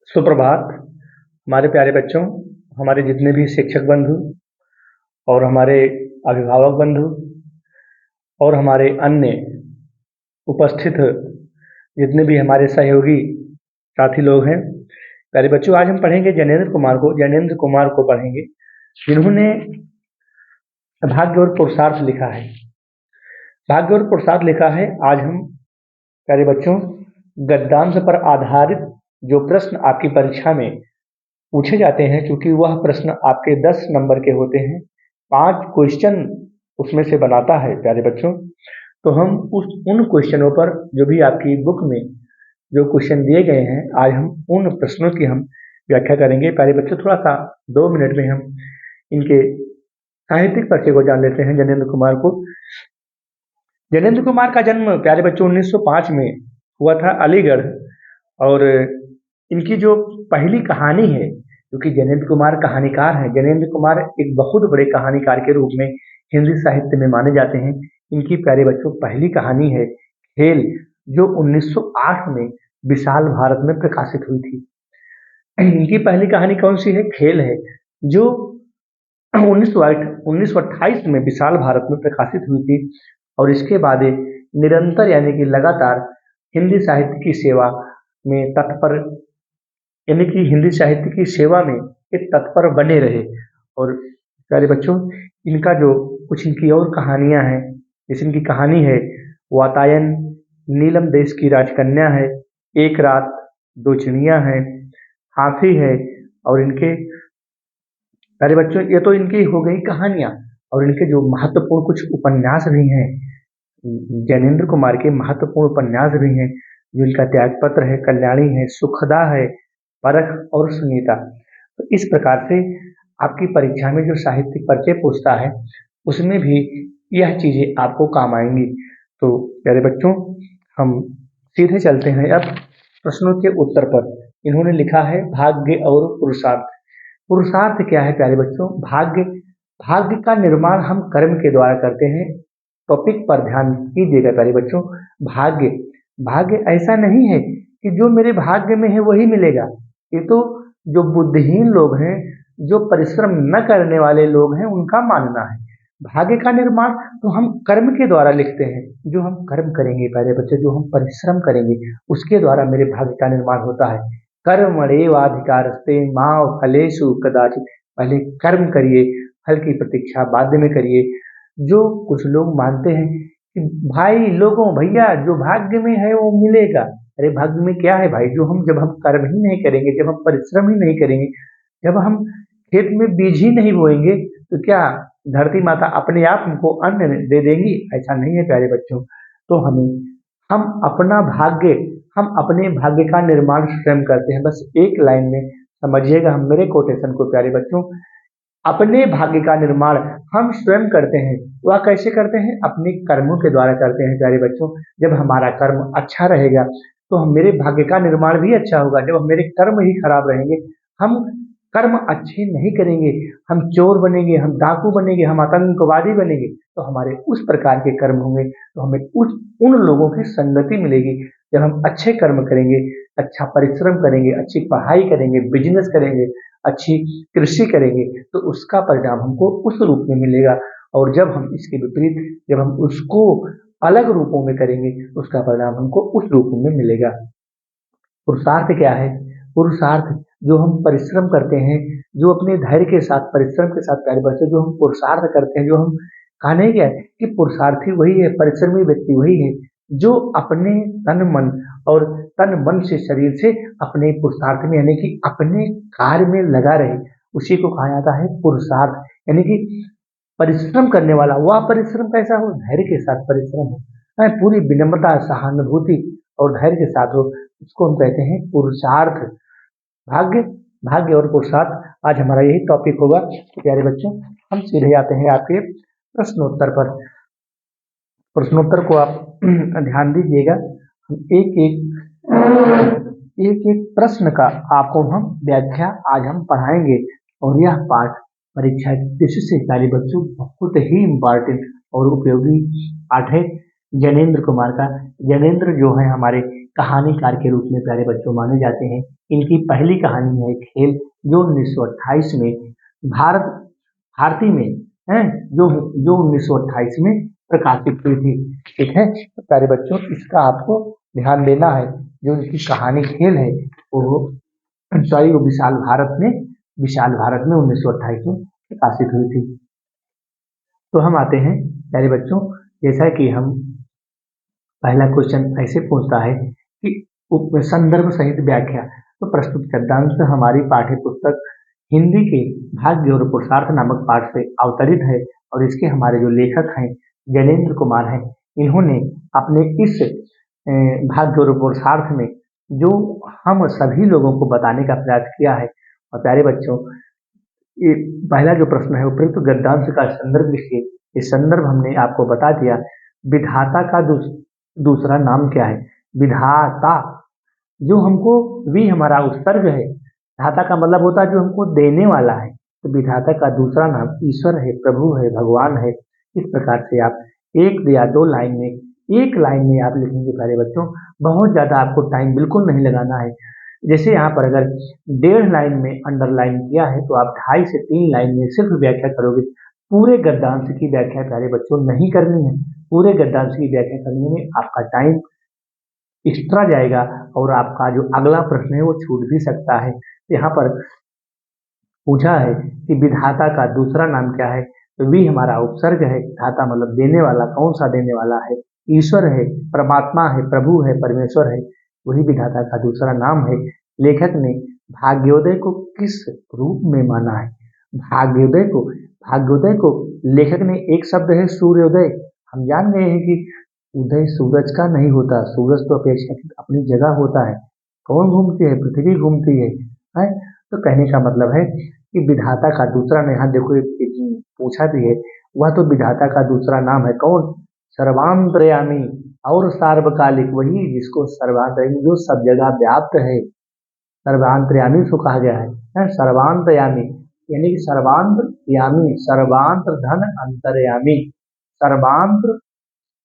सुप्रभात। हमारे प्यारे बच्चों, हमारे जितने भी शिक्षक बंधु और हमारे अभिभावक बंधु और हमारे अन्य उपस्थित जितने भी हमारे सहयोगी साथी लोग हैं, प्यारे बच्चों, आज हम पढ़ेंगे जैनेंद्र कुमार को पढ़ेंगे, जिन्होंने भाग्य और पुरुषार्थ लिखा है। भाग्य और पुरुषार्थ लिखा है। आज हम प्यारे बच्चों गद्यांश पर आधारित जो प्रश्न आपकी परीक्षा में पूछे जाते हैं, क्योंकि वह प्रश्न आपके 10 नंबर के होते हैं, 5 क्वेश्चन उसमें से बनाता है प्यारे बच्चों। तो हम उन क्वेश्चनों पर जो भी आपकी बुक में जो क्वेश्चन दिए गए हैं, आज हम उन प्रश्नों की हम व्याख्या करेंगे। प्यारे बच्चों, थोड़ा सा 2 मिनट में हम इनके साहित्यिक परिचय को जान लेते हैं। जैनेंद्र कुमार का जन्म प्यारे बच्चों 1905 में हुआ था, अलीगढ़। और इनकी जो पहली कहानी है, क्योंकि जैनेंद्र कुमार कहानीकार हैं, जैनेंद्र कुमार एक बहुत बड़े कहानीकार के रूप में हिंदी साहित्य में माने जाते हैं। इनकी प्यारे बच्चों पहली कहानी है खेल, जो 1908 में विशाल भारत में प्रकाशित हुई थी। इनकी पहली कहानी कौन सी है? खेल है, जो 1928 में विशाल भारत में प्रकाशित हुई थी। और इसके बाद ये निरंतर यानी कि लगातार हिंदी साहित्य की सेवा में तत्पर यानी कि हिंदी साहित्य की सेवा में एक तत्पर बने रहे। और प्यारे बच्चों, इनका जो कुछ इनकी और कहानियां हैं, जैसे इनकी कहानी है वातायन, नीलम देश की राजकन्या है, एक रात, दो चिड़िया है, हाथी है। और इनके प्यारे बच्चों, ये तो इनकी हो गई कहानियां। और इनके जो महत्वपूर्ण कुछ उपन्यास भी हैं, जैनेंद्र कुमार के महत्वपूर्ण उपन्यास भी हैं, जो इनका त्यागपत्र है, कल्याणी है, सुखदा है, परख और सुनीता। तो इस प्रकार से आपकी परीक्षा में जो साहित्यिक परिचय पूछता है, उसमें भी यह चीजें आपको काम आएंगी। तो प्यारे बच्चों, हम सीधे चलते हैं अब प्रश्नों के उत्तर पर। इन्होंने लिखा है भाग्य और पुरुषार्थ। पुरुषार्थ क्या है प्यारे बच्चों? भाग्य का निर्माण हम कर्म के द्वारा करते हैं। टॉपिक पर ध्यान दीजिएगा प्यारे बच्चों। भाग्य भाग्य ऐसा नहीं है कि जो मेरे भाग्य में है वही मिलेगा। ये तो जो बुद्धिहीन लोग हैं, जो परिश्रम न करने वाले लोग हैं, उनका मानना है। भाग्य का निर्माण तो हम कर्म के द्वारा लिखते हैं। जो हम कर्म करेंगे प्यारे बच्चे, जो हम परिश्रम करेंगे, उसके द्वारा मेरे भाग्य का निर्माण होता है। कर्मण्येवाधिकारस्ते मा फलेषु कदाचित्। पहले कर्म करिए, फल की प्रतीक्षा बाद में करिए। जो कुछ लोग मानते हैं कि भाई लोगों भैया जो भाग्य में है वो मिलेगा। अरे भाग्य में क्या है भाई? जब हम कर्म ही नहीं करेंगे, जब हम परिश्रम ही नहीं करेंगे, जब हम खेत में बीज ही नहीं बोएंगे, तो क्या धरती माता अपने आप हमको अन्न दे देंगी? ऐसा नहीं है प्यारे बच्चों। तो हम अपना भाग्य हम अपने भाग्य का निर्माण स्वयं करते हैं। बस एक लाइन में समझिएगा हम मेरे कोटेशन को प्यारे बच्चों। अपने भाग्य का निर्माण हम स्वयं करते हैं। वह कैसे करते हैं? अपने कर्मों के द्वारा करते हैं प्यारे बच्चों। जब हमारा कर्म अच्छा रहेगा तो हम मेरे भाग्य का निर्माण भी अच्छा होगा। जब मेरे कर्म ही खराब रहेंगे, हम कर्म अच्छे नहीं करेंगे, हम चोर बनेंगे, हम डाकू बनेंगे, हम आतंकवादी बनेंगे, तो हमारे उस प्रकार के कर्म होंगे, तो हमें उन लोगों की संगति मिलेगी। जब हम अच्छे कर्म करेंगे, अच्छा परिश्रम करेंगे, अच्छी पढ़ाई करेंगे, बिजनेस करेंगे, अच्छी कृषि करेंगे, तो उसका परिणाम हमको उस रूप में मिलेगा। और जब हम इसके विपरीत, जब हम उसको अलग रूपों में करेंगे, उसका परिणाम हमको उस रूप में मिलेगा। पुरुषार्थ क्या है? पुरुषार्थ जो हम परिश्रम करते हैं, जो अपने धैर्य के साथ, परिश्रम के साथ प्यारे बच्चे, जो हम पुरुषार्थ करते हैं, जो हम कहा नहीं गया है कि पुरुषार्थी वही है, परिश्रमी व्यक्ति वही है जो अपने तन मन से, शरीर से अपने पुरुषार्थ में यानी कि अपने कार्य में लगा रहे, उसी को कहा जाता है पुरुषार्थ। यानी कि परिश्रम करने वाला, वह परिश्रम कैसा हो? धैर्य के साथ परिश्रम हो, पूरी विनम्रता, सहानुभूति और धैर्य के साथ हो, उसको हम कहते हैं पुरुषार्थ। भाग्य भाग्य और पुरुषार्थ आज हमारा यही टॉपिक होगा। तो प्यारे बच्चों, हम सीधे आते हैं आपके प्रश्नोत्तर पर। प्रश्नोत्तर को आप ध्यान दीजिएगा। हम एक एक प्रश्न का आपको हम व्याख्या आज हम पढ़ाएंगे। और यह पाठ परीक्षा की दृष्टि से प्यारे बच्चों बहुत ही इम्पोर्टेंट और उपयोगी पाठ है जैनेंद्र कुमार का। जैनेंद्र जो है हमारे कहानीकार के रूप में प्यारे बच्चों माने जाते हैं। इनकी पहली कहानी है खेल, जो 1928 में भारत भारती में है, जो 1928 में प्रकाशित हुई थी। ठीक है, तो प्यारे बच्चों इसका आपको ध्यान देना है। जो इनकी कहानी खेल है वो सॉरी वो विशाल भारत में 1928 में प्रकाशित हुई थी। तो हम आते हैं प्यारे बच्चों, जैसा कि हम पहला क्वेश्चन ऐसे पूछता है कि संदर्भ सहित व्याख्या। तो प्रस्तुत गद्यांश हमारी पाठ्य पुस्तक हिंदी के भाग्य और पुरुषार्थ नामक पाठ से अवतरित है और इसके हमारे जो लेखक हैं ज्ञानेंद्र कुमार हैं। इन्होंने अपने इस भाग्य और पुरुषार्थ में जो हम सभी लोगों को बताने का प्रयास किया है। और प्यारे बच्चों, ये पहला जो प्रश्न है उपयुक्त गद्यांश का संदर्भ लिखिए। ये संदर्भ हमने आपको बता दिया। विधाता का दूसरा नाम क्या है? विधाता, जो हमको वी हमारा उपसर्ग है। धाता का मतलब होता है जो हमको देने वाला है। तो विधाता का दूसरा नाम ईश्वर है, प्रभु है, भगवान है। इस प्रकार से आप एक या दो लाइन में, एक लाइन में आप लिखेंगे प्यारे बच्चों। बहुत ज्यादा आपको टाइम बिल्कुल नहीं लगाना है। जैसे यहाँ पर अगर 1.5 लाइन में अंडरलाइन किया है तो आप 2.5 से 3 लाइन में सिर्फ व्याख्या करोगे। पूरे गद्यांश की व्याख्या प्यारे बच्चों नहीं करनी है। पूरे गद्यांश की व्याख्या करने में आपका टाइम एक्स्ट्रा जाएगा और आपका जो अगला प्रश्न है वो छूट भी सकता है। यहाँ पर पूछा है कि विधाता का दूसरा नाम क्या है? तो वी हमारा उपसर्ग है, धाता मतलब देने वाला। कौन सा देने वाला है? ईश्वर है, परमात्मा है, प्रभु है, परमेश्वर है, वही विधाता का दूसरा नाम है। लेखक ने भाग्योदय को किस रूप में माना है? भाग्योदय को लेखक ने, एक शब्द है सूर्योदय। हम जान गए हैं कि उदय सूरज का नहीं होता, सूरज तो अपेक्षाकृत अपनी जगह होता है। कौन घूमती है? पृथ्वी घूमती है? तो कहने का मतलब है कि विधाता का दूसरा नाम, यहाँ देखो पूछा भी है, वह तो विधाता का दूसरा नाम है। कौन? सर्वांतर्यामी और सार्वकालिक, वही जिसको सर्वांतर्यामी, जो सब जगह व्याप्त है, सर्वांतर्यामी उसको कहा गया है। सर्वांतर्यामी यानी कि सर्वांतर्यामी, सर्वांतर धन अंतर्यामी, सर्वांतर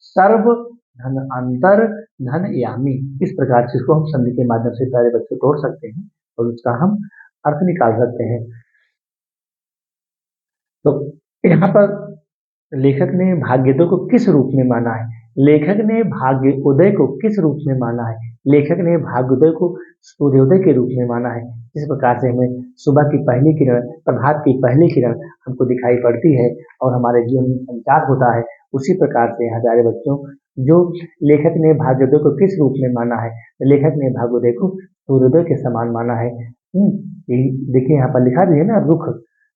सर्व धन अंतर धन यामी। इस प्रकार से इसको हम संधि के माध्यम से प्यारे बच्चों तोड़ सकते हैं और उसका हम अर्थ निकाल सकते हैं। तो यहाँ पर लेखक ने भाग्योदय को किस रूप में माना है? लेखक ने भाग्योदय को किस रूप में माना है? लेखक ने भाग्योदय को सूर्योदय के रूप में माना है। इस प्रकार से हमें सुबह की पहली किरण, प्रभात की पहली किरण हमको दिखाई पड़ती है और हमारे जीवन में संचार होता है। उसी प्रकार से यहाँ प्यारे बच्चों, जो लेखक ने भाग्योदय को किस रूप में माना है? लेखक ने भाग्योदय को सूर्योदय के समान माना है। देखिए यहाँ पर लिखा भी है ना,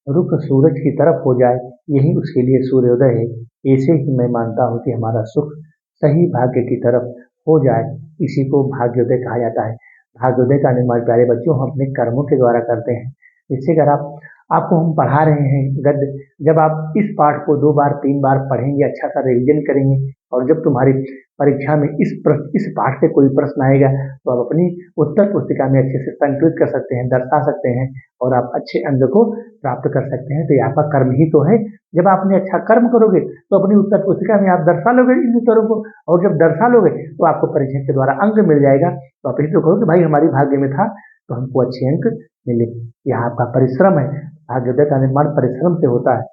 रुख सूरज की तरफ हो जाए, यही उसके लिए सूर्योदय है। ऐसे ही मैं मानता हूँ कि हमारा सुख सही भाग्य की तरफ हो जाए, इसी को भाग्योदय कहा जाता है। भाग्योदय का निर्माण प्यारे बच्चों हम अपने कर्मों के द्वारा करते हैं। जिससे अगर आपको हम पढ़ा रहे हैं गद्य, जब आप इस पाठ को 2 बार 3 बार पढ़ेंगे, अच्छा सा रिवीजन करेंगे और जब तुम्हारी परीक्षा में इस पाठ से कोई प्रश्न आएगा तो आप अपनी उत्तर पुस्तिका में अच्छे से संकलित कर सकते हैं, दर्शा सकते हैं और आप अच्छे अंक को प्राप्त कर सकते हैं। तो ये आपका कर्म ही तो है। जब आपने अच्छा कर्म करोगे तो अपनी उत्तर पुस्तिका में आप दर्शा लोगे इन उत्तरों को, और जब दर्शा लोगे तो आपको परीक्षा के द्वारा अंक मिल जाएगा। तो आप यही तो कहो कि भाई हमारी भाग्य में था तो हमको अच्छे अंक मिले। यह आपका परिश्रम है। भाग्योदय का निर्माण परिश्रम से होता है।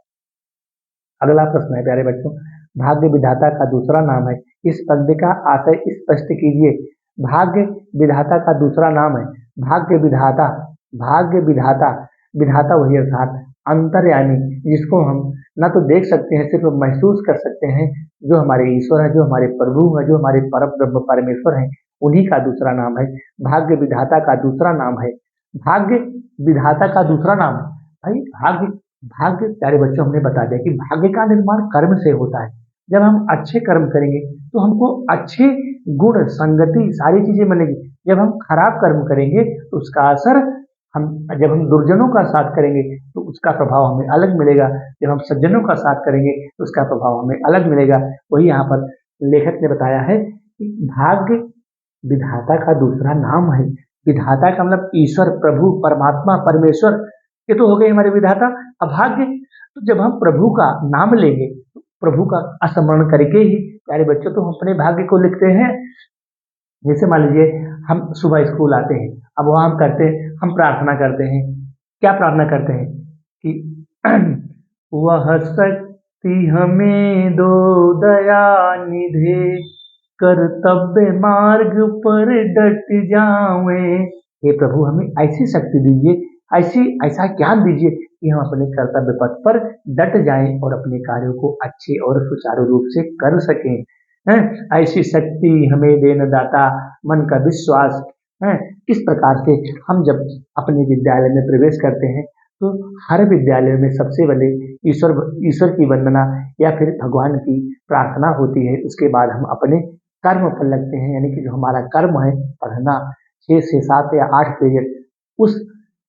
अगला प्रश्न है प्यारे बच्चों, भाग्य विधाता का दूसरा नाम है। इस पंक्ति का आशय स्पष्ट कीजिए। भाग्य विधाता का दूसरा नाम है। भाग्य विधाता, विधाता वही अर्थात अंतर्यामी, जिसको हम ना तो देख सकते हैं, सिर्फ महसूस कर सकते हैं। जो हमारे ईश्वर है, जो हमारे प्रभु है, जो हमारे परब्रह्म परमेश्वर हैं, उन्हीं का दूसरा नाम है। भाग्य विधाता का दूसरा नाम है। भाग्य विधाता का दूसरा नाम है। भाई भाग्य प्यारे बच्चों हमने बता दिया कि भाग्य का निर्माण कर्म से होता है। जब हम अच्छे कर्म करेंगे तो हमको अच्छे गुण, संगति, सारी चीजें मिलेगी। जब हम खराब कर्म करेंगे तो उसका असर जब हम दुर्जनों का साथ करेंगे तो उसका प्रभाव हमें अलग मिलेगा। जब हम सज्जनों का साथ करेंगे तो उसका प्रभाव हमें अलग मिलेगा। वही यहाँ पर लेखक ने बताया है कि भाग्य विधाता का दूसरा नाम है। विधाता का मतलब ईश्वर, प्रभु, परमात्मा, परमेश्वर, ये तो हो गए हमारे विधाता। अभाग्य, तो जब हम प्रभु का नाम लेंगे, प्रभु का स्मरण करके ही प्यारे बच्चों तो हम अपने भाग्य को लिखते हैं। जैसे मान लीजिए हम सुबह स्कूल आते हैं, अब वहाँ हम प्रार्थना करते हैं। क्या प्रार्थना करते हैं कि वह शक्ति हमें दो दया निधे, कर्तव्य मार्ग पर डट जावे। हे प्रभु हमें ऐसी शक्ति दीजिए, ऐसा ज्ञान दीजिए कि हम अपने कर्तव्य पथ पर डट जाएं और अपने कार्यों को अच्छे और सुचारू रूप से कर सकें। हैं? ऐसी शक्ति हमें देन दाता, मन का विश्वास है। इस प्रकार से हम जब अपने विद्यालय में प्रवेश करते हैं तो हर विद्यालय में सबसे पहले ईश्वर ईश्वर की वंदना या फिर भगवान की प्रार्थना होती है। उसके बाद हम अपने कर्म पर लगते हैं, यानी कि जो हमारा कर्म है पढ़ना 6 से 7 या 8 पीरियड, उस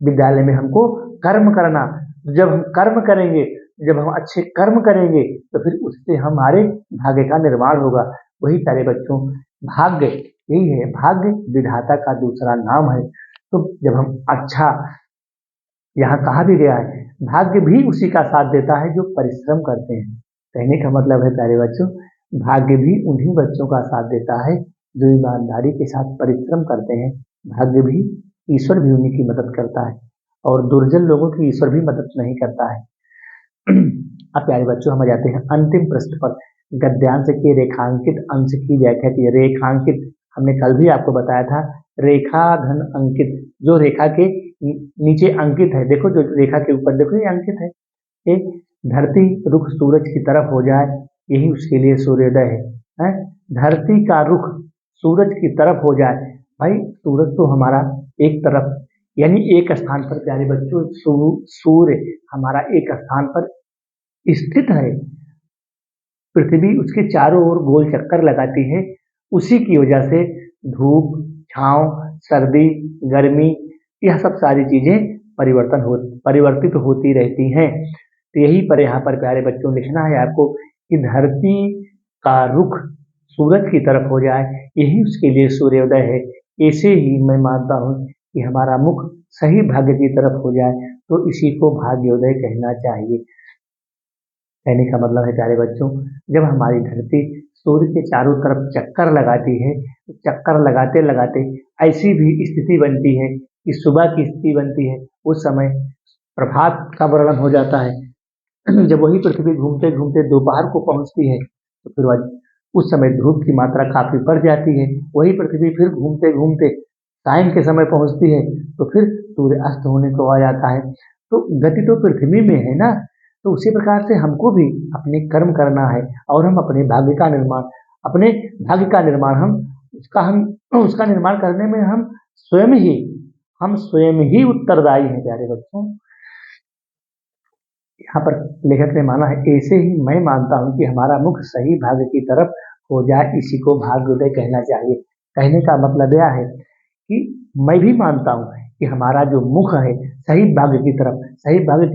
विद्यालय में हमको कर्म करना। जब हम कर्म करेंगे, जब हम अच्छे कर्म करेंगे तो फिर उससे हमारे भाग्य का निर्माण होगा। वही प्यारे बच्चों, भाग्य यही है, भाग्य विधाता का दूसरा नाम है। तो जब हम अच्छा, यहाँ कहा भी गया है, भाग्य भी उसी का साथ देता है जो परिश्रम करते हैं। कहने का मतलब है प्यारे बच्चों, भाग्य भी उन्हीं बच्चों का साथ देता है जो ईमानदारी के साथ परिश्रम करते हैं। भाग्य भी, ईश्वर भी उन्हीं की मदद करता है और दुर्जन लोगों की ईश्वर भी मदद नहीं करता है। अब प्यारे बच्चों हम आ जाते हैं अंतिम प्रश्न पर। गद्यांश के रेखांकित अंश की व्याख्या की। रेखांकित हमने कल भी आपको बताया था, रेखा धन अंकित, जो रेखा के नीचे अंकित है, देखो जो रेखा के ऊपर देखो ये अंकित है। एक धरती रुख सूरज की तरफ हो जाए, यही उसके लिए सूर्योदय है। धरती का रुख सूरज की तरफ हो जाए, भाई सूरज तो हमारा एक तरफ, यानी एक स्थान पर प्यारे बच्चों, सूर्य हमारा एक स्थान पर स्थित है। पृथ्वी उसके चारों ओर गोल चक्कर लगाती है। उसी की वजह से धूप, छांव, सर्दी, गर्मी, यह सब सारी चीजें परिवर्तित होती रहती हैं। तो यही पर यहाँ पर प्यारे बच्चों लिखना है आपको कि धरती का रुख सूरज की तरफ हो जाए, यही उसके लिए सूर्योदय है। ऐसे ही मैं मानता हूँ कि हमारा मुख सही भाग्य की तरफ हो जाए तो इसी को भाग्योदय कहना चाहिए। कहने का मतलब है प्यारे बच्चों, जब हमारी धरती सूर्य के चारों तरफ चक्कर लगाती है, तो चक्कर लगाते लगाते ऐसी भी स्थिति बनती है कि सुबह की स्थिति बनती है, उस समय प्रभात का वर्णन हो जाता है। जब वही पृथ्वी घूमते घूमते दोपहर को पहुंचती है तो फिर उस समय धूप की मात्रा काफी बढ़ जाती है। वही पृथ्वी फिर घूमते घूमते सायं के समय पहुंचती है तो फिर सूर्य अस्त होने को आ जाता है। तो गति तो पृथ्वी में है ना, तो उसी प्रकार से हमको भी अपने कर्म करना है और हम अपने भाग्य का निर्माण हम उसका निर्माण करने में हम स्वयं ही उत्तरदायी हैं प्यारे बच्चों। यहाँ पर लेखक ने माना है, ऐसे ही मैं मानता हूँ कि हमारा मुख सही भाग्य की तरफ हो जाए, इसी को भाग्योदय कहना चाहिए। कहने का मतलब यह है कि मैं भी मानता हूँ कि हमारा जो मुख है सही भाग्य की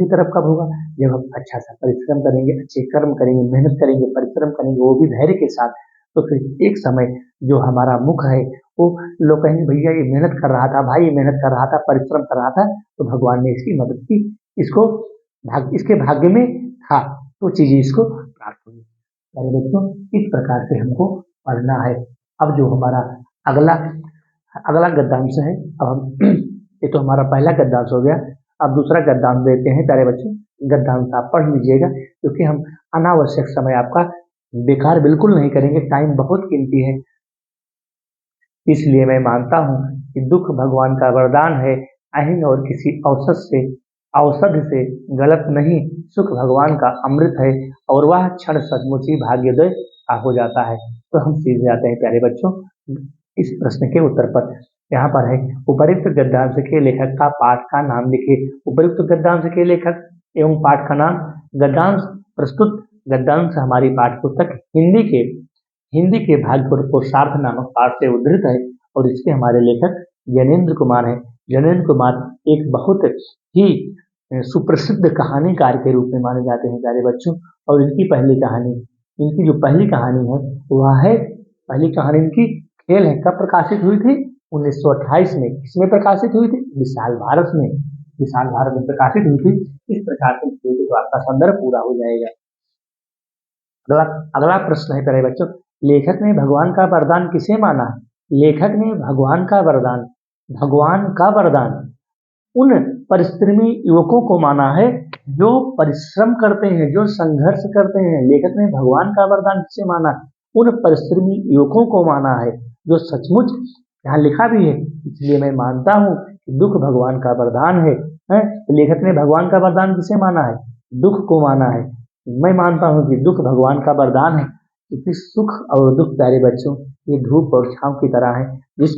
तरफ कब होगा, जब हम अच्छा सा परिश्रम करेंगे, अच्छे कर्म करेंगे, मेहनत करेंगे, परिश्रम करेंगे, वो भी धैर्य के साथ। तो फिर एक समय जो हमारा मुख है वो लोग कहेंगे भैया ये मेहनत कर रहा था, भाई ये मेहनत कर रहा था, परिश्रम कर रहा था, तो भगवान ने इसकी मदद की, इसको इसके भाग्य में था तो चीजें इसको प्राप्त हुई। मेरे बच्चों इस प्रकार से हमको पढ़ना है। अब जो हमारा अगला अगला गद्यांश है, अब हम ये तो हमारा पहला गद्यांश हो गया। अब दूसरा गद्यांश देते हैं प्यारे बच्चों। गद्यांश आप पढ़ लीजिएगा क्योंकि हम अनावश्यक समय आपका बेकार बिल्कुल नहीं करेंगे, टाइम बहुत कीमती है। इसलिए मैं मानता हूँ कि दुख भगवान का वरदान है, अहिन और किसी औषध से गलत नहीं, सुख भगवान का अमृत है और वह क्षण सचमुच ही भाग्योदय का हो जाता है। तो हम सीधे जाते हैं प्यारे बच्चों इस प्रश्न के उत्तर पर। यहाँ पर है, उपयुक्त गद्यांश के लेखक का पाठ का नाम लिखिए। उपयुक्त गद्यांश के लेखक एवं पाठ का नाम। गद्यांश प्रस्तुत गद्यांश हमारी पाठ्य पुस्तक हिंदी के भाग्य और पुरुषार्थ नामक पाठ से उद्धृत है और इसके हमारे लेखक ज्ञानेंद्र कुमार हैं। ज्ञानेंद्र कुमार एक बहुत ही सुप्रसिद्ध कहानीकार के रूप में माने जाते हैं प्यारे बच्चों। और इनकी जो पहली कहानी है वह है, पहली कहानी इनकी खेल है, कब प्रकाशित हुई थी? 1928 में। किसमें प्रकाशित हुई थी? विशाल भारत में प्रकाशित हुई थी। इस प्रकार से तो आपका संदर्भ पूरा हो जाएगा। अगला अगला प्रश्न है प्यारे बच्चों, लेखक ने भगवान का वरदान किसे माना है? लेखक ने भगवान का वरदान उन परिश्रमी युवकों को माना है जो परिश्रम करते हैं, जो संघर्ष करते हैं। लेखक ने भगवान का वरदान किसे माना? उन परिश्रमी युवकों को माना है जो सचमुच, यहाँ लिखा भी है, इसलिए मैं मानता हूँ कि दुख भगवान का वरदान है। तो लेखक ने भगवान का वरदान किसे माना है? दुख को माना है। मैं मानता हूँ कि दुख भगवान का वरदान है, क्योंकि सुख और दुख प्यारे बच्चों ये धूप और छांव की तरह है। जिस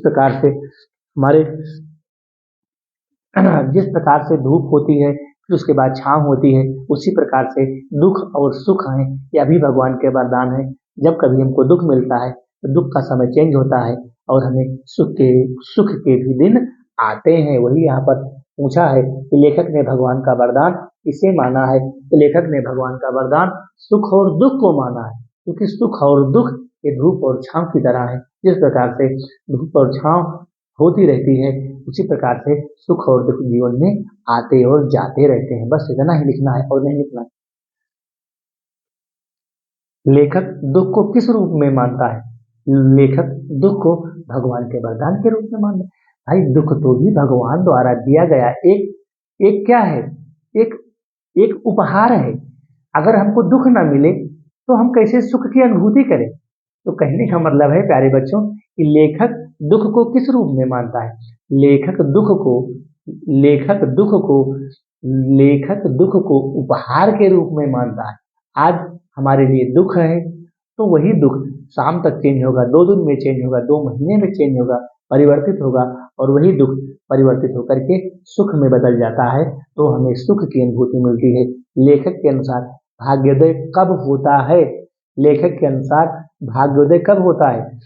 प्रकार से धूप होती है फिर उसके बाद छांव होती है, उसी प्रकार से दुख और सुख है, यह भी भगवान के वरदान है। जब कभी हमको दुख मिलता है तो दुख का समय चेंज होता है और हमें सुख के भी दिन आते हैं। वही यहाँ पर पूछा है कि लेखक ने भगवान का वरदान किसे माना है? तो लेखक ने भगवान का वरदान सुख और दुख को माना है, क्योंकि सुख और दुख ये धूप और छांव की तरह है। जिस प्रकार से धूप और छांव होती रहती है, उसी प्रकार से सुख और दुख जीवन में आते और जाते रहते हैं। बस इतना ही लिखना है और नहीं लिखना है। लेखक दुख को किस रूप में मानता है? लेखक दुख को भगवान के वरदान के रूप में मानता है। भाई दुख तो भी भगवान द्वारा दिया गया एक क्या है? एक एक उपहार है। अगर हमको दुख ना मिले तो हम कैसे सुख की अनुभूति करें? तो कहने का मतलब है प्यारे बच्चों कि लेखक दुख को किस रूप में मानता है? लेखक दुख को लेखक दुख को लेखक दुख को उपहार के रूप में मानता है। आज हमारे लिए दुख है तो वही दुख शाम तक चेंज होगा, 2 दिन में चेंज होगा, 2 महीने में चेंज होगा, परिवर्तित होगा, और वही दुख परिवर्तित होकर के सुख में बदल जाता है, तो हमें सुख की अनुभूति मिलती है। लेखक के अनुसार भाग्योदय कब होता है? लेखक के अनुसार भाग्योदय कब होता है?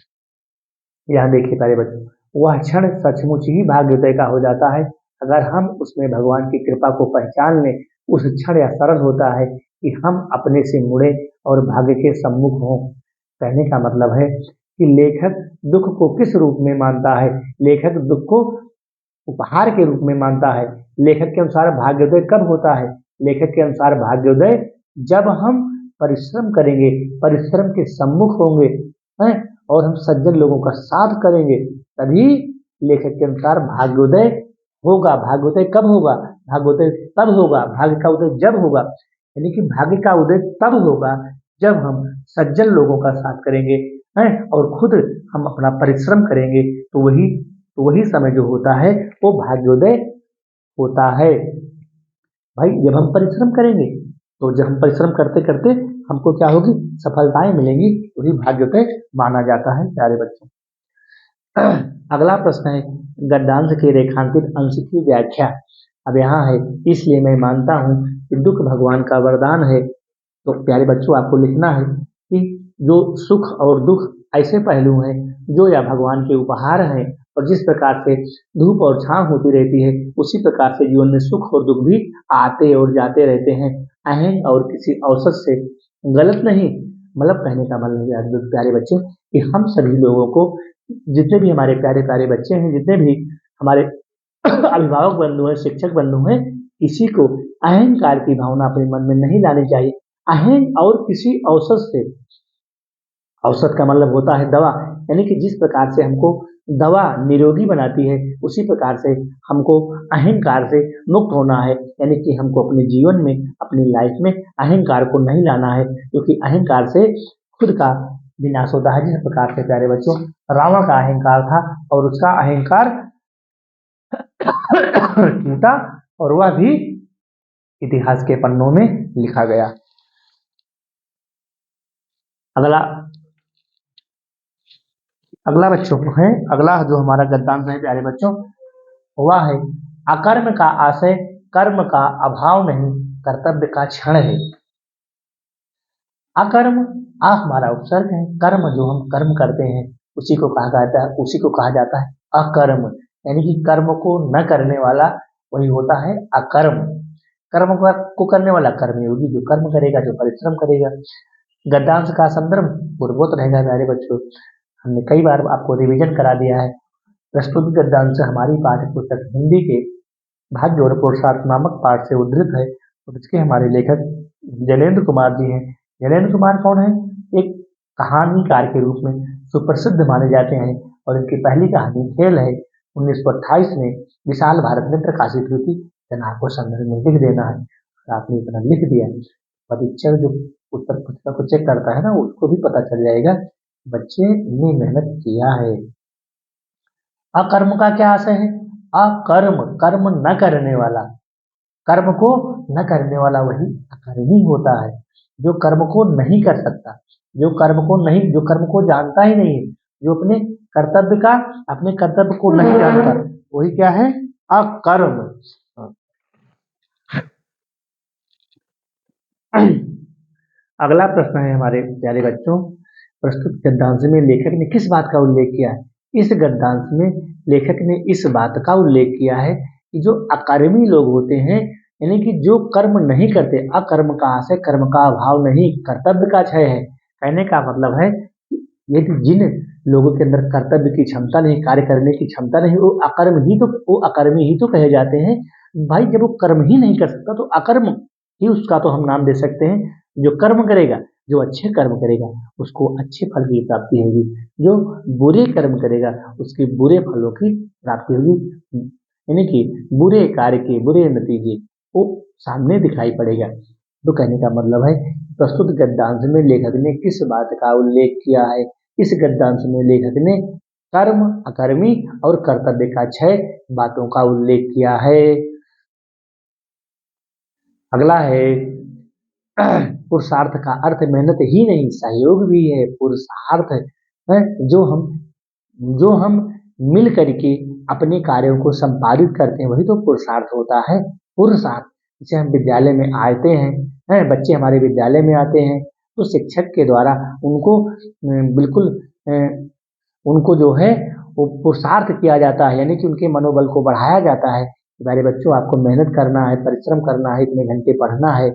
यहाँ देखिए प्यारे बच्चों, वह क्षण सचमुच ही भाग्योदय का हो जाता है अगर हम उसमें भगवान की कृपा को पहचान लें। उस क्षण यह सरल होता है कि हम अपने से मुड़े और भाग्य के सम्मुख हों। कहने का मतलब है कि लेखक दुख को किस रूप में मानता है? लेखक दुख को उपहार के रूप में मानता है। लेखक के अनुसार भाग्योदय कब होता है? लेखक के अनुसार भाग्योदय जब हम परिश्रम करेंगे, परिश्रम के सम्मुख होंगे, हैं, और हम सज्जन लोगों का साथ करेंगे, तभी लेखक के अनुसार भाग्योदय होगा। भाग्योदय कब होगा? भाग्योदय तब होगा, भाग्य का उदय जब होगा, यानी कि भाग्य का उदय तब होगा जब हम सज्जन लोगों का साथ करेंगे, हैं, और खुद हम अपना परिश्रम करेंगे, तो वही समय जो होता है वो भाग्योदय होता है। भाई जब हम परिश्रम करेंगे, तो जब हम परिश्रम करते करते हमको क्या होगी? सफलताएं मिलेंगी, वही भाग्योदय माना जाता है प्यारे बच्चों। अगला प्रश्न है गद्यांश के रेखांकित अंश की व्याख्या। अब यहाँ है, इसलिए मैं मानता हूँ कि दुख भगवान का वरदान है। तो प्यारे बच्चों आपको लिखना है कि जो सुख और दुख ऐसे पहलू हैं जो या भगवान के उपहार हैं, और जिस प्रकार से धूप और छांव होती रहती है, उसी प्रकार से जीवन में सुख और दुख भी आते और जाते रहते हैं। अहंग और किसी औसत से गलत नहीं, मतलब कहने का मतलब प्यारे बच्चे कि हम सभी लोगों को, जितने भी हमारे प्यारे प्यारे बच्चे हैं, जितने भी हमारे अभिभावक बंधु हैं, शिक्षक बंधु हैं, किसी को अहंकार की भावना अपने मन में नहीं लानी चाहिए। अहंग और किसी औसत से, औसत का मतलब होता है दवा, यानी कि जिस प्रकार से हमको दवा निरोगी बनाती है, उसी प्रकार से हमको अहंकार से मुक्त होना है। यानी कि हमको अपने जीवन में, अपनी लाइफ में अहंकार को नहीं लाना है, क्योंकि अहंकार से खुद का विनाश होता है। जिस प्रकार से प्यारे बच्चों रावण का अहंकार था और उसका अहंकार टूटा, और वह भी इतिहास के पन्नों में लिखा गया। अगला बच्चों है, अगला जो हमारा गद्यांश है प्यारे बच्चों, वह है अकर्म का आशय कर्म का अभाव नहीं, कर्तव्य का क्षण है। अकर्म हमारा उपसर्ग है, कर्म जो हम कर्म करते हैं उसी को कहा जाता है अकर्म, यानी कि कर्म को न करने वाला वही होता है अकर्म। कर्म को करने वाला कर्मयोगी, जो कर्म करेगा, जो परिश्रम करेगा। गद्यांश का संदर्भ पूर्वोक्त रहेगा प्यारे बच्चों। हमने कई बार आपको रिवीजन करा दिया है। प्रस्तुत गद्यांश हमारी पाठ्य पुस्तक हिंदी के भाग्य और पुरुषार्थ नामक पाठ से उद्धृत है, और इसके हमारे लेखक जैनेन्द्र कुमार जी हैं। जैनेन्द्र कुमार कौन है? एक कहानीकार के रूप में सुप्रसिद्ध माने जाते हैं, और इनकी पहली कहानी खेल है 1928 में विशाल भारत में प्रकाशित हुई थी। जना आपको संदर्भ में लिख देना है। आपने इतना लिख दिया, परीक्षक जो उत्तर पुस्तिका को चेक करता है ना, उसको भी पता चल जाएगा बच्चे ने मेहनत किया है। अकर्म का क्या आशय है? अकर्म, कर्म न करने वाला, कर्म को न करने वाला वही अकर्मी होता है। जो कर्म को नहीं कर सकता, जो कर्म को जानता ही नहीं है, जो अपने कर्तव्य को नहीं जानता, वही क्या है? अकर्म। अगला प्रश्न है हमारे प्यारे बच्चों, प्रस्तुत गद्यांश में लेखक ने किस बात का उल्लेख किया है? इस गद्यांश में लेखक ने इस बात का उल्लेख किया है कि जो अकर्मी लोग होते हैं, यानी कि जो कर्म नहीं करते, अकर्म का आशय कर्म का अभाव नहीं, कर्तव्य का क्षय है। कहने का मतलब है यदि जिन लोगों के अंदर कर्तव्य की क्षमता नहीं, कार्य करने की क्षमता नहीं, वो अकर्मी ही तो कहे जाते हैं। भाई जब वो कर्म ही नहीं कर सकता तो अकर्म ही उसका तो हम नाम दे सकते हैं। जो कर्म करेगा, जो अच्छे कर्म करेगा, उसको अच्छे फल की प्राप्ति होगी। जो बुरे कर्म करेगा, उसके बुरे फलों की प्राप्ति होगी, यानी कि बुरे कार्य के बुरे नतीजे वो सामने दिखाई पड़ेगा। तो कहने का मतलब है प्रस्तुत गद्यांश में लेखक ने किस बात का उल्लेख किया है? इस गद्यांश में लेखक ने कर्म, अकर्मी और कर्तव्य का क्षय बातों का उल्लेख किया है। अगला है पुरुषार्थ का अर्थ मेहनत ही नहीं, सहयोग भी है। पुरुषार्थ है जो हम मिल करके अपने कार्यों को संपादित करते हैं, वही तो पुरुषार्थ होता है। पुरुषार्थ जैसे हम विद्यालय में आते हैं, बच्चे हमारे विद्यालय में आते हैं तो शिक्षक के द्वारा उनको बिल्कुल उनको जो है वो पुरुषार्थ किया जाता है, यानी कि उनके मनोबल को बढ़ाया जाता है। मेरे बच्चों आपको मेहनत करना है, परिश्रम करना है, इतने घंटे पढ़ना है,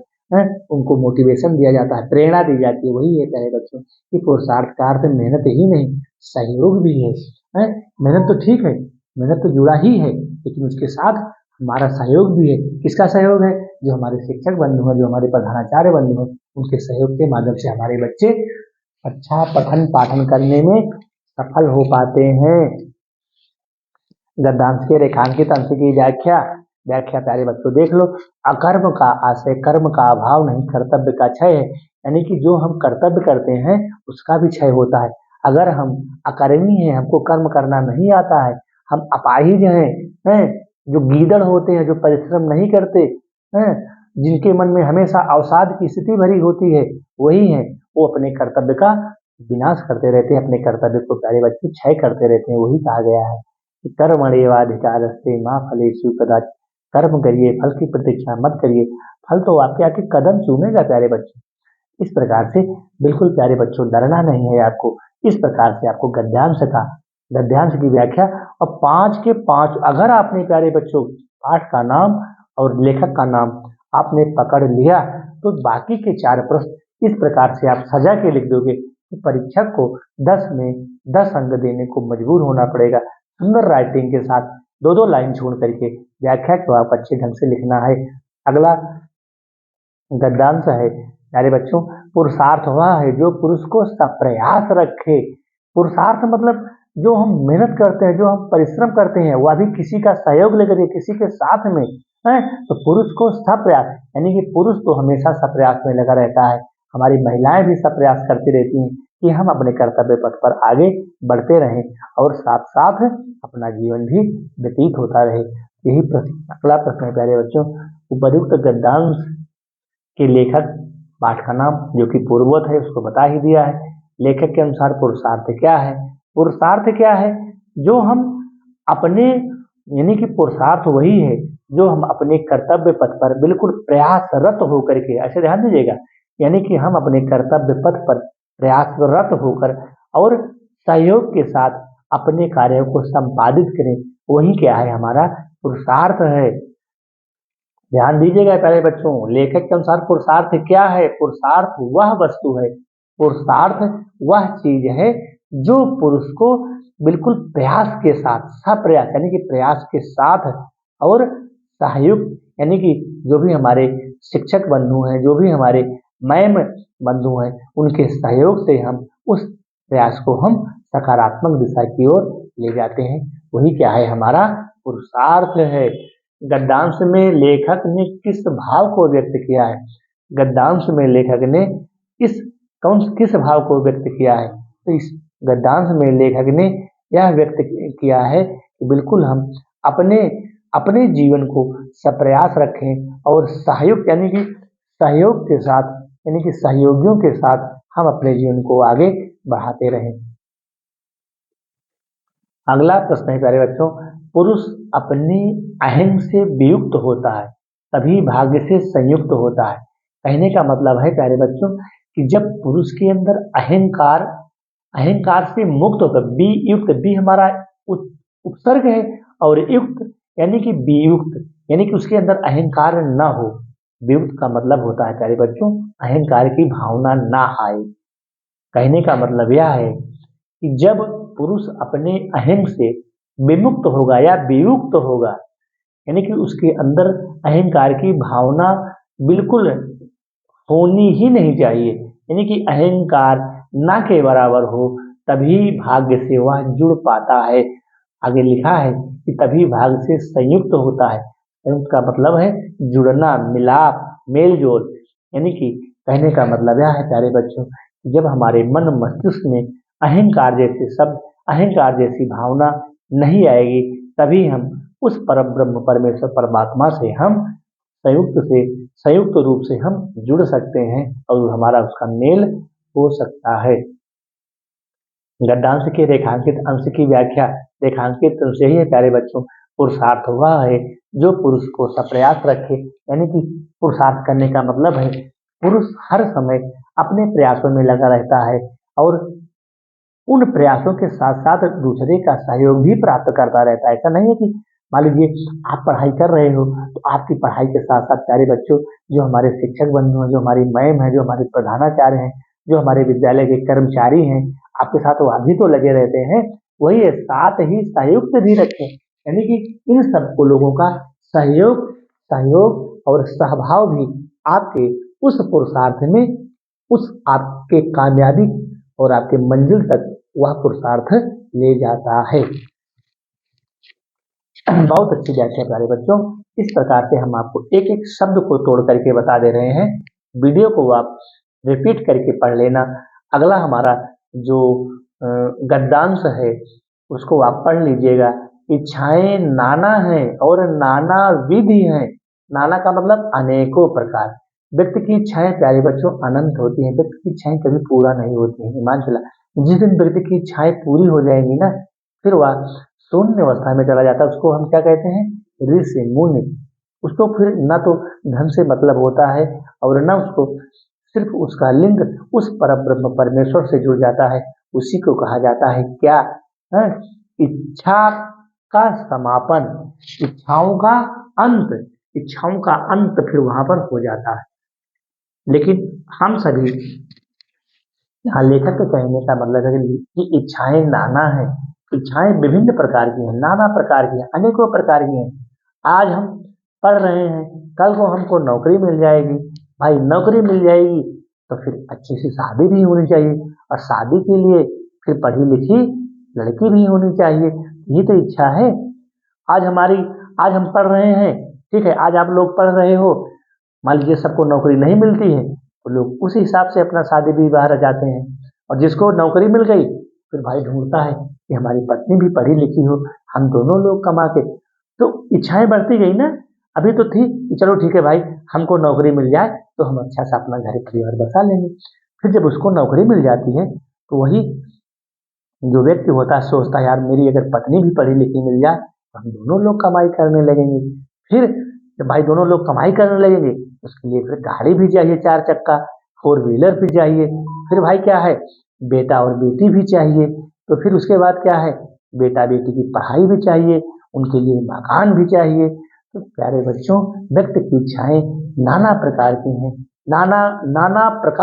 उनको मोटिवेशन दिया जाता है, प्रेरणा दी जाती है। वही है प्यारे बच्चों कि पुरुषार्थ का अर्थ मेहनत ही नहीं, सहयोग भी है। मेहनत तो ठीक है, मेहनत तो जुड़ा ही है, लेकिन उसके साथ हमारा सहयोग भी है। किसका सहयोग है? जो हमारे शिक्षक बंधु हैं, जो हमारे प्रधानाचार्य बंधु हैं, उनके सहयोग के माध्यम से हमारे बच्चे अच्छा पठन पाठन करने में सफल हो पाते हैं। गद्यांश के रेखांकित अंश की व्याख्या प्यारे बच्चों देख लो। अकर्म का आशय कर्म का अभाव नहीं, कर्तव्य का क्षय है, यानी कि जो हम कर्तव्य करते हैं उसका भी क्षय होता है। अगर हम अकर्मी हैं, हमको कर्म करना नहीं आता है, हम अपाहिज हैं, जो गीदड़ होते हैं, जो परिश्रम नहीं करते हैं, जिनके मन में हमेशा अवसाद की स्थिति भरी होती है, वही है वो अपने कर्तव्य का विनाश करते रहते हैं, अपने कर्तव्य को प्यारे बच्चों क्षय करते रहते हैं। वही कहा गया है कि कर्मण्येवाधिकारस्ते मा फलेषु कदाचित्, कर्म करिए, फल की प्रतीक्षा मत करिए, फल तो आपके आके कदम चूमेगा प्यारे बच्चों। इस प्रकार से बिल्कुल प्यारे बच्चों डरना नहीं है आपको। इस प्रकार से आपको गद्यांश की व्याख्या और 5 के 5 अगर आपने प्यारे बच्चों पाठ का नाम और लेखक का नाम आपने पकड़ लिया तो बाकी के 4 प्रश्न इस प्रकार से आप सजा के लिख दोगे कि परीक्षक को 10 में 10 अंक देने को मजबूर होना पड़ेगा। सुंदर राइटिंग के साथ 2-2 लाइन छोड़ करके व्याख्या को आप अच्छे ढंग से लिखना है। अगला गद्यांश है प्यारे बच्चों, पुरुषार्थ वह है जो पुरुष को सप्रयास रखे। पुरुषार्थ मतलब जो हम मेहनत करते हैं, जो हम परिश्रम करते हैं, वह भी किसी का सहयोग लेकर के किसी के साथ में है, तो पुरुष को सप्रयास, यानी कि पुरुष तो हमेशा सप्रयास में लगा रहता है। हमारी महिलाएं भी सप्रयास करती रहती हैं कि हम अपने कर्तव्य पथ पर आगे बढ़ते रहें और साथ साथ अपना जीवन भी व्यतीत होता रहे। यही अगला प्रश्न है प्यारे बच्चों, उपयुक्त गद्यांश के लेखक पाठ का नाम जो कि पूर्ववत है उसको बता ही दिया है। लेखक के अनुसार पुरुषार्थ क्या है? पुरुषार्थ क्या है? जो हम अपने, यानी कि पुरुषार्थ वही है जो हम अपने कर्तव्य पथ पर बिल्कुल प्रयासरत होकर के, ऐसे ध्यान दीजिएगा, यानी कि हम अपने कर्तव्य पथ पर प्रयासरत होकर और सहयोग के साथ अपने कार्यों को संपादित करें, वही क्या है? हमारा पुरुषार्थ है। ध्यान दीजिएगा प्यारे बच्चों, लेखक के अनुसार पुरुषार्थ क्या है? पुरुषार्थ वह वस्तु है, पुरुषार्थ वह चीज है जो पुरुष को बिल्कुल प्रयास के साथ, सप्रयास यानी कि प्रयास के साथ और सहयोग, यानी कि जो भी हमारे शिक्षक बंधु हैं, जो भी हमारे मैम बंधु हैं, उनके सहयोग से हम उस प्रयास को हम सकारात्मक दिशा की ओर ले जाते हैं, वही क्या है, हमारा पुरुषार्थ है। गद्यांश में लेखक ने किस भाव को व्यक्त किया है? गद्यांश में लेखक ने किस भाव को व्यक्त किया है? तो इस गद्यांश में लेखक ने यह व्यक्त किया है कि बिल्कुल हम अपने अपने जीवन को सप्रयास रखें और सहयोग यानी कि सहयोग के साथ यानी कि सहयोगियों के साथ हम अपने जीवन को आगे बढ़ाते रहें। अगला प्रश्न है प्यारे बच्चों, पुरुष अपने अहंग से वियुक्त होता है तभी भाग्य से संयुक्त होता है। कहने का मतलब है प्यारे बच्चों कि जब पुरुष के अंदर अहंकार से मुक्त होकर वियुक्त, बी हमारा उपसर्ग है और युक्त यानी कि वियुक्त यानी कि उसके अंदर अहंकार न हो। वियुक्त का मतलब होता है प्यारे बच्चों अहंकार की भावना ना आए। कहने का मतलब यह है कि जब पुरुष अपने अहंग से विमुक्त होगा या वियुक्त होगा यानी कि उसके अंदर अहंकार की भावना बिल्कुल होनी ही नहीं चाहिए, यानी कि अहंकार ना के बराबर हो, तभी भाग्य से वह जुड़ पाता है। आगे लिखा है कि तभी भाग्य से संयुक्त होता है। संयुक्त का मतलब है जुड़ना, मिलाप, मेल जोल। यानी कि कहने का मतलब यह है प्यारे बच्चों, जब हमारे मन मस्तिष्क में अहंकार जैसी भावना नहीं आएगी, तभी हम उस परम ब्रह्म परमेश्वर परमात्मा से हम संयुक्त रूप से हम जुड़ सकते हैं और हमारा उसका मेल हो सकता है। गद्यांश के रेखांकित अंश की व्याख्या रेखांकित अंश यही है प्यारे बच्चों, पुरुषार्थ हुआ है जो पुरुष को सप्रयास रखे, यानी कि पुरुषार्थ करने का मतलब है पुरुष हर समय अपने प्रयासों में लगा रहता है और उन प्रयासों के साथ साथ दूसरे का सहयोग भी प्राप्त करता रहता है। ऐसा नहीं है कि मान लीजिए आप पढ़ाई कर रहे हो तो आपकी पढ़ाई के साथ साथ प्यारे बच्चों जो हमारे शिक्षक बंधु हैं, जो हमारी मैम है, जो हमारे प्रधानाचार्य हैं, जो हमारे विद्यालय के कर्मचारी हैं, आपके साथ वो भी तो लगे रहते हैं। वही है, साथ ही संयुक्त भी रखें, यानी कि इन सबको लोगों का सहयोग और सहभाव भी आपके उस पुरुषार्थ में, उस आपके कामयाबी और आपके मंजिल तक वह पुरुषार्थ ले जाता है। बहुत अच्छी व्याख्या प्यारे बच्चों। इस प्रकार से हम आपको एक एक शब्द को तोड़ करके बता दे रहे हैं। वीडियो को आप रिपीट करके पढ़ लेना। अगला हमारा जो गद्यांश है उसको आप पढ़ लीजिएगा। इच्छाएं नाना हैं और नाना विधि हैं। नाना का मतलब अनेकों प्रकार। व्यक्ति की इच्छाएं प्यारे बच्चों अनंत होती हैं, व्यक्ति की इच्छाएं कभी पूरा नहीं होती हैं। ईमान चला, जिस दिन व्यक्ति की इच्छाएं पूरी हो जाएंगी ना, फिर वह शून्य अवस्था में चला जाता है। उसको हम क्या कहते हैं, ऋषि मुनि। उसको फिर न तो धन से मतलब होता है और न उसको सिर्फ उसका लिंग उस परम ब्रह्म परमेश्वर से जुड़ जाता है। उसी को कहा जाता है क्या है? इच्छा का समापन, इच्छाओं का अंत। इच्छाओं का अंत फिर वहां पर हो जाता है। लेकिन हम सभी यहाँ लेखक के कहने का मतलब है कि इच्छाएं नाना है, इच्छाएं विभिन्न प्रकार की हैं, नाना प्रकार की हैं, अनेकों प्रकार की हैं। आज हम पढ़ रहे हैं, कल को हमको नौकरी मिल जाएगी। भाई नौकरी मिल जाएगी तो फिर अच्छी सी शादी भी होनी चाहिए और शादी के लिए फिर पढ़ी लिखी लड़की भी होनी चाहिए। ये तो इच्छा है। आज हम पढ़ रहे हैं, ठीक है, आज आप लोग पढ़ रहे हो, मान लीजिए सबको नौकरी नहीं मिलती है तो लोग उस हिसाब से अपना शादी विवाह रचाते हैं। और जिसको नौकरी मिल गई फिर भाई ढूंढता है कि हमारी पत्नी भी पढ़ी लिखी हो, हम दोनों लोग कमा के। तो इच्छाएं बढ़ती गई ना। अभी तो थी कि चलो ठीक है भाई, हमको नौकरी मिल जाए तो हम अच्छा सा अपना घर परिवार बसा लेंगे। फिर जब उसको नौकरी मिल जाती है तो वही जो व्यक्ति होता है सोचता है यार मेरी अगर पत्नी भी पढ़ी लिखी मिल जाए तो हम दोनों लोग कमाई करने लगेंगे। फिर जब भाई दोनों लोग कमाई करने लगेंगे उसके लिए फिर गाड़ी भी चाहिए, 4 चक्का 4 व्हीलर भी चाहिए। फिर भाई क्या है, बेटा और बेटी भी चाहिए। तो फिर उसके बाद क्या है, बेटा बेटी की पढ़ाई भी चाहिए, उनके लिए मकान भी चाहिए। तो प्यारे बच्चों, व्यक्ति की इच्छाएं नाना प्रकार की हैं, नाना प्रकार